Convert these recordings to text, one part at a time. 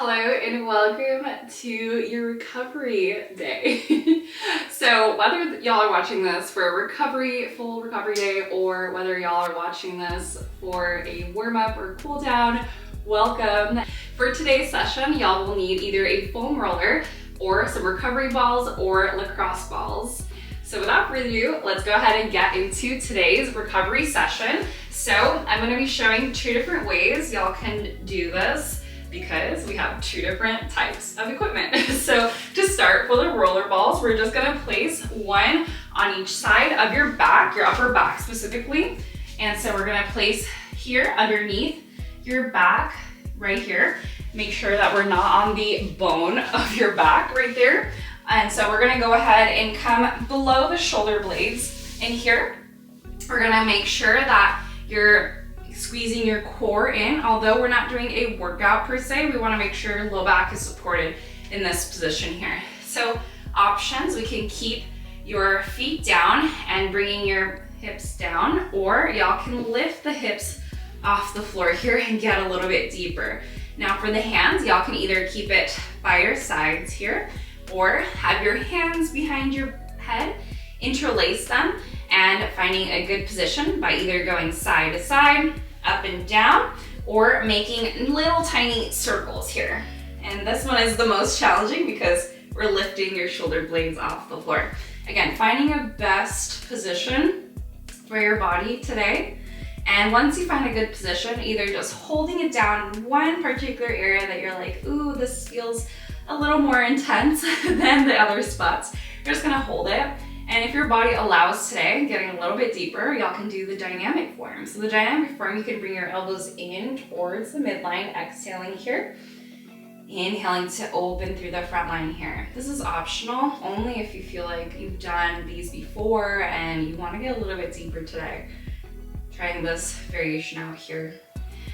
Hello and welcome to your recovery day. So whether y'all are watching this for a full recovery day, or whether y'all are watching this for a warm up or cool down, welcome. For today's session, y'all will need either a foam roller or some recovery balls or lacrosse balls. So without further ado, let's go ahead and get into today's recovery session. So I'm going to be showing two different ways y'all can do this, because we have two different types of equipment. So to start, for the roller balls, we're just gonna place one on each side of your back, your upper back specifically. And so we're gonna place here underneath your back, right here. Make sure that we're not on the bone of your back right there. And so we're gonna go ahead and come below the shoulder blades. And here, we're gonna make sure that you're squeezing your core in. Although we're not doing a workout per se, we want to make sure your low back is supported in this position here. So options, we can keep your feet down and bringing your hips down, or y'all can lift the hips off the floor here and get a little bit deeper. Now for the hands, y'all can either keep it by your sides here, or have your hands behind your head, interlace them, and finding a good position by either going side to side, up and down, or making little tiny circles here. And this one is the most challenging because we're lifting your shoulder blades off the floor. Again, finding a best position for your body today. And once you find a good position, either just holding it down in one particular area that you're like, ooh, this feels a little more intense than the other spots. You're just gonna hold it. And if your body allows today, getting a little bit deeper, y'all can do the dynamic form. So the dynamic form, you can bring your elbows in towards the midline, exhaling here, inhaling to open through the front line here. This is optional, only if you feel like you've done these before and you want to get a little bit deeper today. Trying this variation out here.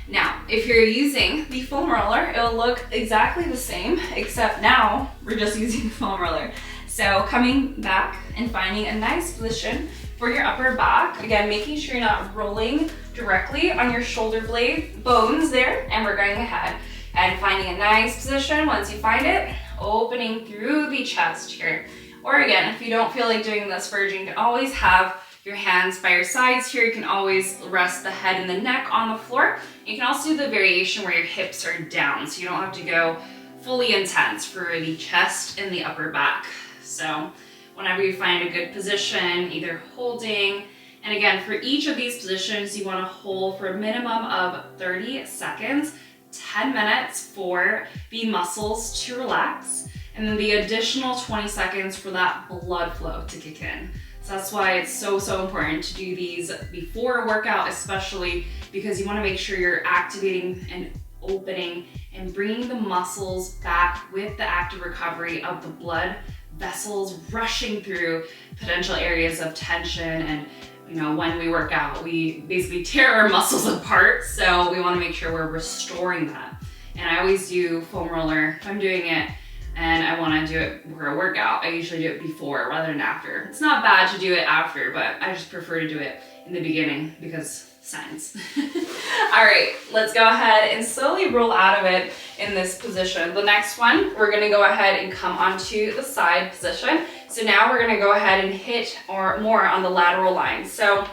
Now, if you're using the foam roller, it'll look exactly the same, except now we're just using the foam roller. So coming back and finding a nice position for your upper back. Again, making sure you're not rolling directly on your shoulder blade bones there. And we're going ahead and finding a nice position. Once you find it, opening through the chest here. Or again, if you don't feel like doing this version, you can always have your hands by your sides here. You can always rest the head and the neck on the floor. You can also do the variation where your hips are down, so you don't have to go fully intense for the chest and the upper back. So whenever you find a good position, either holding, and again, for each of these positions, you want to hold for a minimum of 30 seconds, 10 minutes for the muscles to relax, and then the additional 20 seconds for that blood flow to kick in. So that's why it's so important to do these before a workout, especially because you want to make sure you're activating and opening and bringing the muscles back with the active recovery of the blood vessels rushing through potential areas of tension. And when we work out, we basically tear our muscles apart, so we want to make sure we're restoring that. And I always do foam roller if I'm doing it and I want to do it for a workout. I usually do it before rather than after. It's not bad to do it after, but I just prefer to do it in the beginning because science. All right, let's go ahead and slowly roll out of it in this position. The next one, we're gonna go ahead and come onto the side position. So now we're gonna go ahead and hit or more on the lateral line. So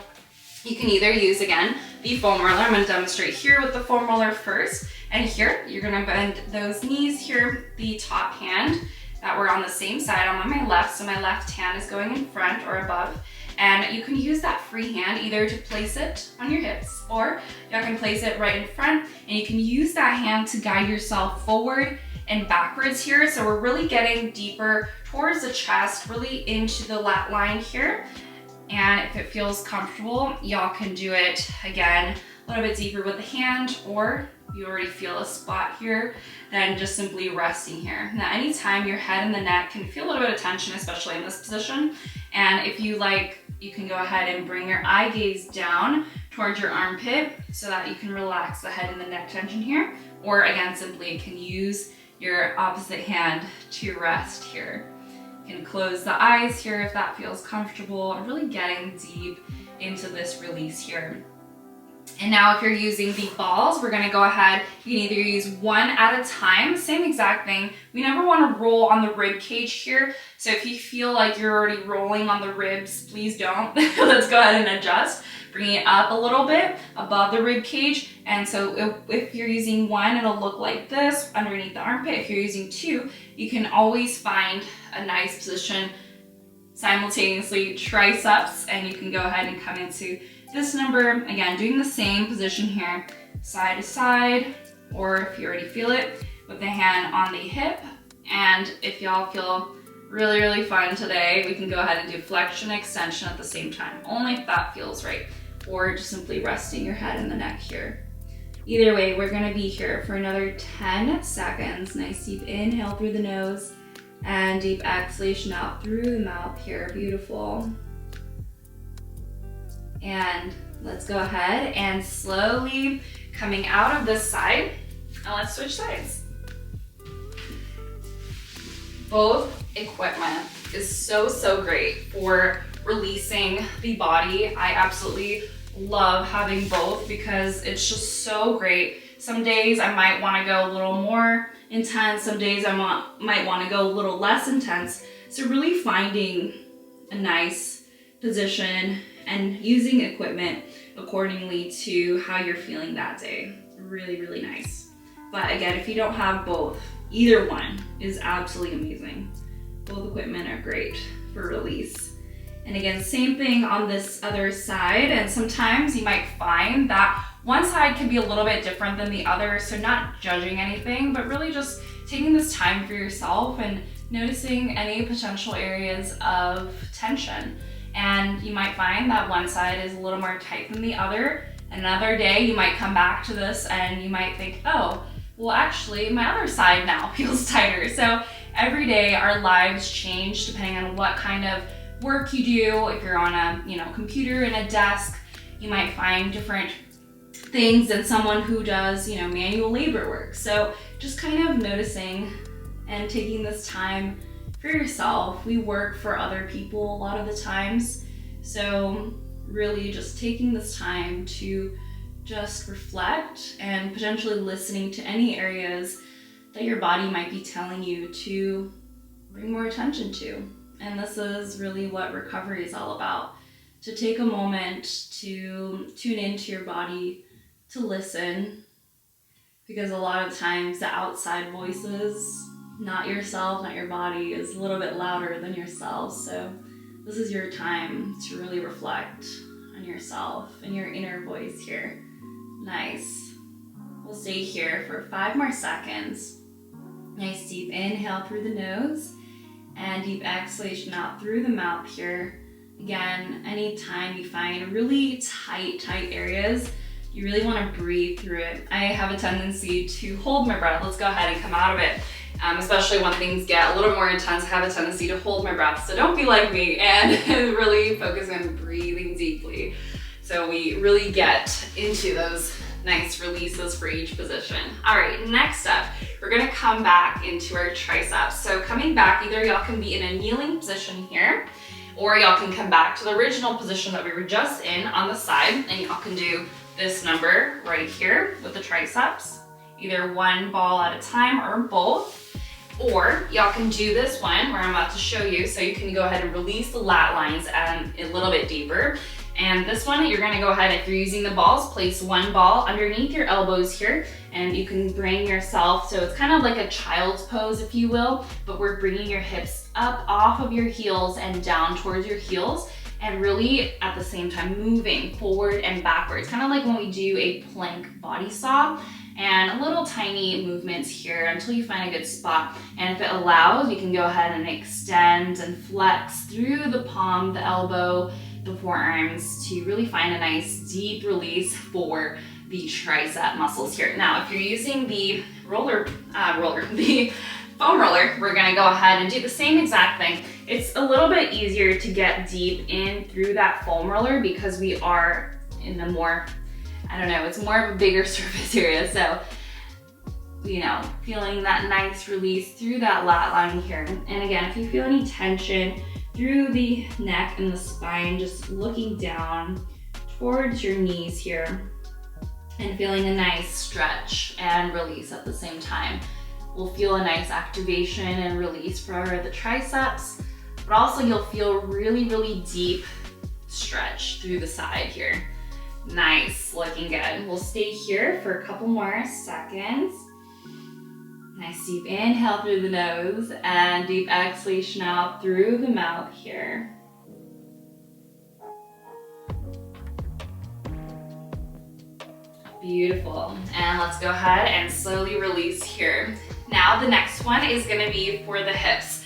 you can either use, again, the foam roller. I'm gonna demonstrate here with the foam roller first. And here, you're gonna bend those knees here, the top hand that we're on the same side. I'm on my left, so my left hand is going in front or above. And you can use that free hand either to place it on your hips, or you can place it right in front, and you can use that hand to guide yourself forward and backwards here. So we're really getting deeper towards the chest, really into the lat line here. And if it feels comfortable, y'all can do it again a little bit deeper with the hand, or you already feel a spot here, then just simply resting here. Now, anytime your head and the neck can feel a little bit of tension, especially in this position, and if you like, you can go ahead and bring your eye gaze down towards your armpit so that you can relax the head and the neck tension here. Or again, simply you can use your opposite hand to rest here. You can close the eyes here if that feels comfortable. I'm really getting deep into this release here. And now if you're using the balls, we're gonna go ahead, you can either use one at a time, same exact thing. We never wanna roll on the rib cage here. So if you feel like you're already rolling on the ribs, please don't. Let's go ahead and adjust. Bring it up a little bit above the rib cage. And so if you're using one, it'll look like this underneath the armpit. If you're using two, you can always find a nice position simultaneously, triceps, and you can go ahead and come into this number. Again, doing the same position here, side to side, or if you already feel it, with the hand on the hip. And if y'all feel really, really fun today, we can go ahead and do flexion extension at the same time, only if that feels right, or just simply resting your head and the neck here. Either way, we're gonna be here for another 10 seconds. Nice deep inhale through the nose and deep exhalation out through the mouth here. Beautiful. And let's go ahead and slowly coming out of this side, and let's switch sides. Both equipment is so great for releasing the body. I absolutely love having both because it's just so great. Some days I might want to go a little more intense, some days I might want to go a little less intense. So really finding a nice position and using equipment accordingly to how you're feeling that day. Really, really nice. But again, if you don't have both, either one is absolutely amazing. Both equipment are great for release. And again, same thing on this other side. And sometimes you might find that one side can be a little bit different than the other. So not judging anything, but really just taking this time for yourself and noticing any potential areas of tension. And you might find that one side is a little more tight than the other. Another day you might come back to this and you might think, oh, well actually my other side now feels tighter. So every day our lives change depending on what kind of work you do. If you're on a computer and a desk, you might find different things than someone who does manual labor work. So just kind of noticing and taking this time for yourself. We work for other people a lot of the times, so really just taking this time to just reflect and potentially listening to any areas that your body might be telling you to bring more attention to. And this is really what recovery is all about, to take a moment to tune into your body, to listen, because a lot of times the outside voices, not yourself, not your body, is a little bit louder than yourself. So this is your time to really reflect on yourself and your inner voice here. Nice. We'll stay here for 5 more seconds. Nice deep inhale through the nose and deep exhalation out through the mouth here. Again, anytime you find really tight areas, you really want to breathe through it. I have a tendency to hold my breath. Let's go ahead and come out of it. Especially when things get a little more intense, I have a tendency to hold my breath. So don't be like me and really focus on breathing deeply. So we really get into those nice releases for each position. All right, next up, we're gonna come back into our triceps. So coming back, either y'all can be in a kneeling position here, or y'all can come back to the original position that we were just in on the side, and y'all can do this number right here with the triceps, either one ball at a time or both. Or y'all can do this one where I'm about to show you, so you can go ahead and release the lat lines a little bit deeper. And this one, you're gonna go ahead, if you're using the balls, place one ball underneath your elbows here, and you can bring yourself, so it's kind of like a child's pose, if you will, but we're bringing your hips up off of your heels and down towards your heels, and really at the same time moving forward and backwards, kind of like when we do a plank body saw. And little tiny movements here until you find a good spot. And if it allows, you can go ahead and extend and flex through the palm, the elbow, the forearms to really find a nice deep release for the tricep muscles here. Now, if you're using the the foam roller, we're gonna go ahead and do the same exact thing. It's a little bit easier to get deep in through that foam roller because we are in a more, it's more of a bigger surface area. So, feeling that nice release through that lat line here. And again, if you feel any tension through the neck and the spine, just looking down towards your knees here. and feeling a nice stretch and release at the same time. We'll feel a nice activation and release for the triceps, but also you'll feel really, really deep stretch through the side here. Nice, looking good. We'll stay here for a couple more seconds. Nice deep inhale through the nose and deep exhalation out through the mouth here. Beautiful. And let's go ahead and slowly release here. Now the next one is gonna be for the hips.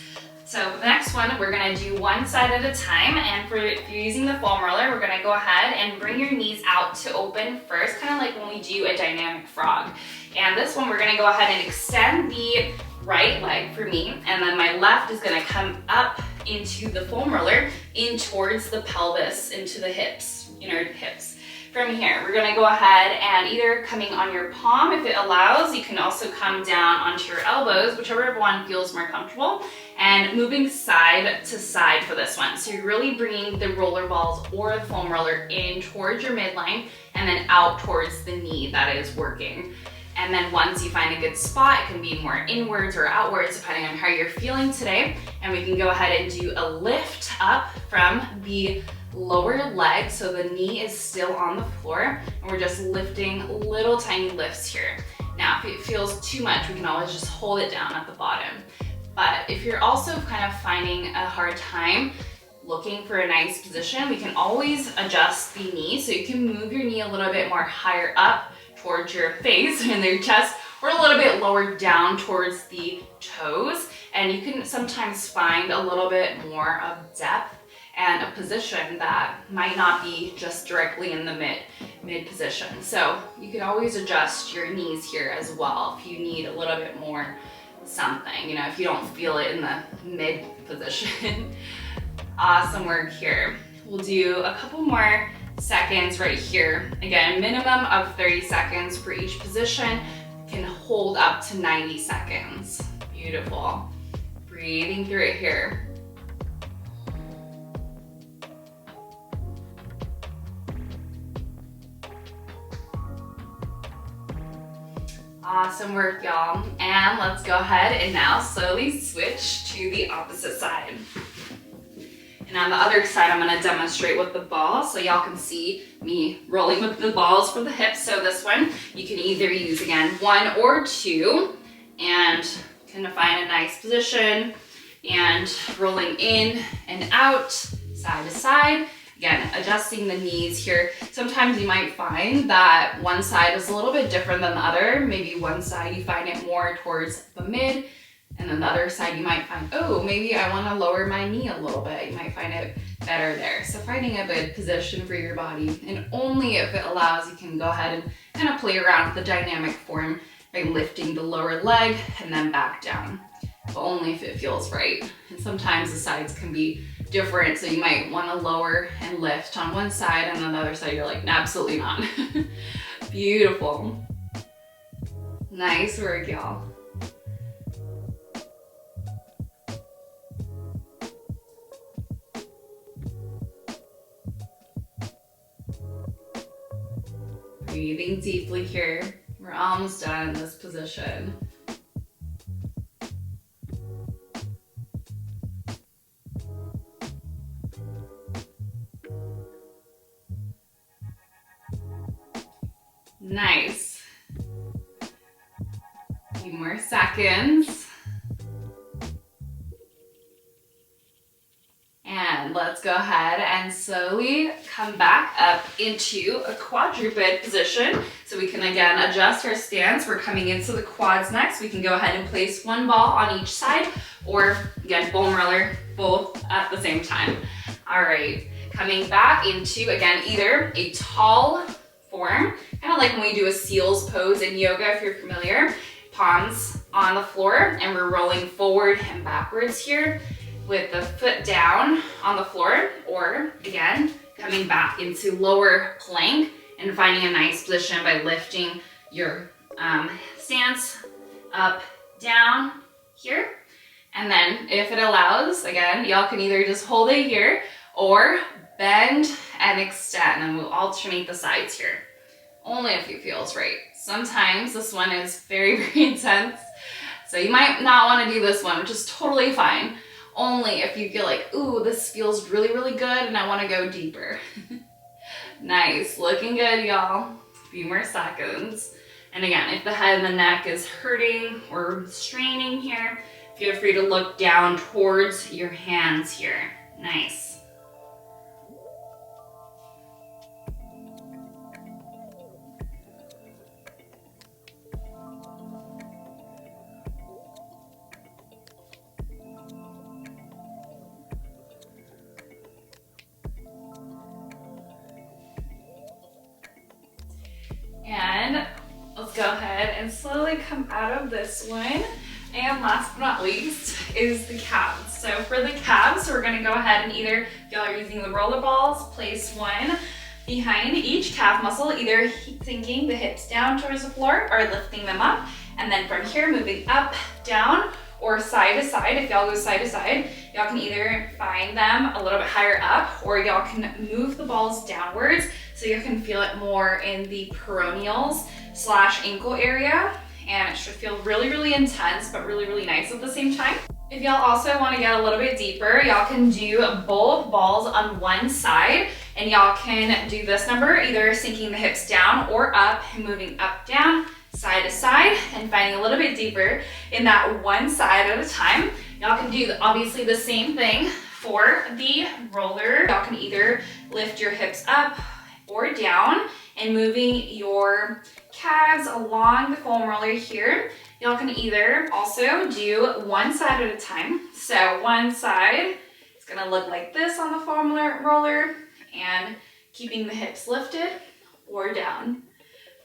So the next one, we're gonna do one side at a time. And if you're using the foam roller, we're gonna go ahead and bring your knees out to open first, kind of like when we do a dynamic frog. And this one, we're gonna go ahead and extend the right leg for me. And then my left is gonna come up into the foam roller, in towards the pelvis, into the hips, inner hips. From here, we're gonna go ahead and either coming on your palm, if it allows, you can also come down onto your elbows, whichever one feels more comfortable, and moving side to side for this one. So you're really bringing the roller balls or the foam roller in towards your midline and then out towards the knee that is working. And then once you find a good spot, it can be more inwards or outwards depending on how you're feeling today. And we can go ahead and do a lift up from the lower leg, so the knee is still on the floor, and we're just lifting little tiny lifts here. Now, if it feels too much, we can always just hold it down at the bottom. But if you're also kind of finding a hard time looking for a nice position, we can always adjust the knee. So you can move your knee a little bit more higher up towards your face and your chest, or a little bit lower down towards the toes. And you can sometimes find a little bit more of depth and a position that might not be just directly in the mid position. So you can always adjust your knees here as well if you need a little bit more something, if you don't feel it in the mid position. Awesome work here. We'll do a couple more seconds right here. Again, minimum of 30 seconds for each position. Can hold up to 90 seconds. Beautiful. Breathing through it here. Awesome work, y'all. And let's go ahead and now slowly switch to the opposite side. And on the other side, I'm gonna demonstrate with the ball so y'all can see me rolling with the balls for the hips. So this one, you can either use, again, one or two, and kind of find a nice position and rolling in and out, side to side. Again, adjusting the knees here. Sometimes you might find that one side is a little bit different than the other. Maybe one side you find it more towards the mid, and then the other side you might find, oh, maybe I want to lower my knee a little bit. You might find it better there. So finding a good position for your body, and only if it allows, you can go ahead and kind of play around with the dynamic form by lifting the lower leg and then back down. But only if it feels right. And sometimes the sides can be different, so you might want to lower and lift on one side, and on the other side you're like, no, absolutely not. Beautiful. Nice work, y'all. Breathing deeply here. We're almost done in this position. Nice. A few more seconds. And let's go ahead and slowly come back up into a quadruped position. So we can again adjust our stance. We're coming into the quads next. We can go ahead and place one ball on each side, or again, foam roller, both at the same time. All right, coming back into, again, either a tall form, kind of like when we do a seal's pose in yoga, if you're familiar. Palms on the floor, and we're rolling forward and backwards here with the foot down on the floor, or again, coming back into lower plank and finding a nice position by lifting your stance up, down here. And then if it allows, again, y'all can either just hold it here or bend and extend, and we'll alternate the sides here. only if it feels right. Sometimes this one is very, very intense, so you might not want to do this one, which is totally fine. Only if you feel like, ooh, this feels really, really good and I want to go deeper. Nice, looking good, y'all. A few more seconds. And again, if the head and the neck is hurting or straining here, feel free to look down towards your hands here. Nice. And let's go ahead and slowly come out of this one. And last but not least is the calves. So for the calves, we're gonna go ahead and either, if y'all are using the roller balls, place one behind each calf muscle, either sinking the hips down towards the floor or lifting them up. And then from here, moving up, down, or side to side. If y'all go side to side, y'all can either find them a little bit higher up, or y'all can move the balls downwards so you can feel it more in the peroneals / ankle area. And it should feel really, really intense, but really, really nice at the same time. If y'all also want to get a little bit deeper, y'all can do both balls on one side, and y'all can do this number, either sinking the hips down or up and moving up, down, side to side, and finding a little bit deeper in that one side at a time. Y'all can do obviously the same thing for the roller. Y'all can either lift your hips up or down and moving your calves along the foam roller here. Y'all can either also do one side at a time. So one side is gonna look like this on the foam roller and keeping the hips lifted or down.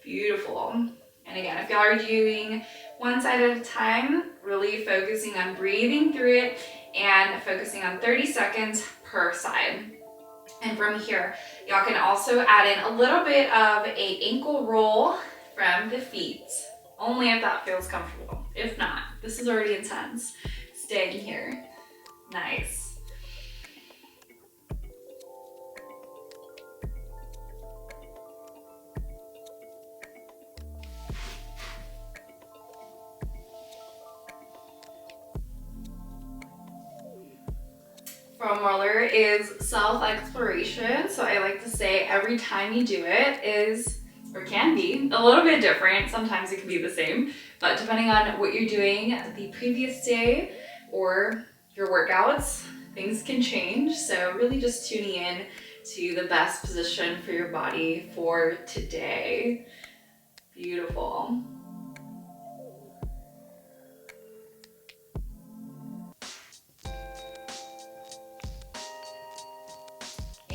Beautiful. And again, if y'all are doing one side at a time, really focusing on breathing through it and focusing on 30 seconds per side. And from here, y'all can also add in a little bit of an ankle roll from the feet, only if that feels comfortable. If not, this is already intense. Staying here. Nice. Foam roller is self-exploration, so I like to say every time you do it is, or can be, a little bit different. Sometimes it can be the same, but depending on what you're doing the previous day or your workouts, things can change. So really just tuning in to the best position for your body for today. Beautiful.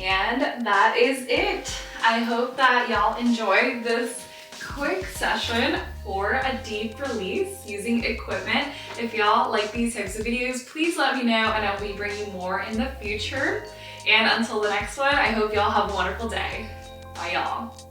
And that is it. I hope that y'all enjoyed this quick session for a deep release using equipment. If y'all like these types of videos, please let me know and I'll be bringing more in the future. And until the next one, I hope y'all have a wonderful day. Bye y'all.